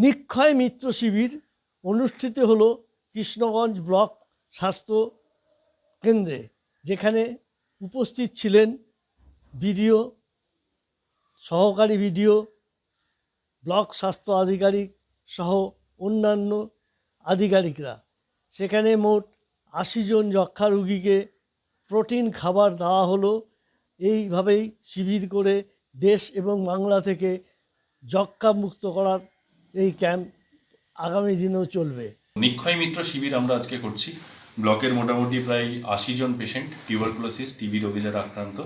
নিক্ষয় মিত্র শিবির অনুষ্ঠিত হলো কৃষ্ণগঞ্জ ব্লক স্বাস্থ্য কেন্দ্রে, যেখানে উপস্থিত ছিলেন বিডিও, সহকারী বিডিও, ব্লক স্বাস্থ্য আধিকারিক সহ অন্যান্য আধিকারিকরা। সেখানে মোট ৮০ জন যক্ষ্মা রোগীকে প্রোটিন খাবার দেওয়া হলো। এইভাবেই শিবির করে দেশ এবং বাংলা থেকে যক্ষ্মা মুক্ত করার এই ক্যাম্প আগামী দিনেও চলবে। নিক্ষয় মিত্র শিবির আমরা আজকে করছি। ব্লকের মোটামুটি প্রায় ৮০ জন পেশেন্ট, টিউবারকুলোসিস টিবি রোগে যারা আক্রান্ত,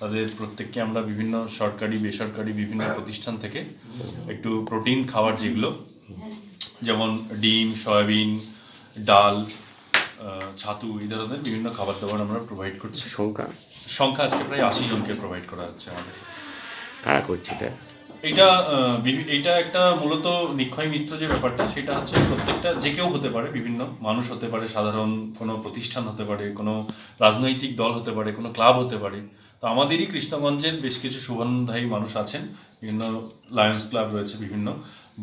তাদের প্রত্যেককে আমরা বিভিন্ন সরকারি বেসরকারি বিভিন্ন প্রতিষ্ঠান থেকে একটু প্রোটিন খাবার, যেগুলো যেমন ডিম, সয়াবিন, ডাল, ছাতু, এই ধরনের বিভিন্ন খাবার দাবার আমরা প্রোভাইড করছি। সংখ্যা আজকে প্রায় ৮০ জনকে প্রোভাইড করা হচ্ছে আমাদের। কারা করছে এটা একটা মূলত নিক্ষয় মিত্র যে ব্যাপারটা, সেটা হচ্ছে প্রত্যেকটা যে কেউ হতে পারে, বিভিন্ন মানুষ হতে পারে, সাধারণ কোনো প্রতিষ্ঠান হতে পারে, কোনো রাজনৈতিক দল হতে পারে, কোনো ক্লাব হতে পারে। তো আমাদেরই কৃষ্ণগঞ্জের বেশ কিছু শুভানুধ্যায়ী মানুষ আছেন, বিভিন্ন লায়ন্স ক্লাব রয়েছে বিভিন্ন,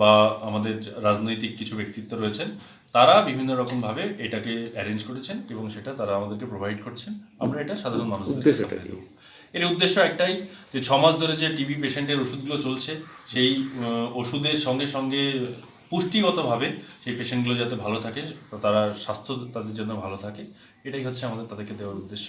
বা আমাদের রাজনৈতিক কিছু ব্যক্তিত্ব রয়েছেন, তারা বিভিন্ন রকমভাবে এটাকে অ্যারেঞ্জ করেছেন এবং সেটা তারা আমাদেরকে প্রোভাইড করছেন। আমরা এটা সাধারণ মানুষদের দেব। এর উদ্দেশ্য একটাই, যে 6 মাস ধরে যে টিবি পেশেন্টের ওষুধগুলো চলছে, সেই ওষুধের সঙ্গে সঙ্গে পুষ্টিগতভাবে সেই পেশেন্টগুলো যাতে ভালো থাকে, তারা স্বাস্থ্য তাদের জন্য ভালো থাকে, এটাই হচ্ছে আমাদের তাদেরকে দেওয়ার উদ্দেশ্য।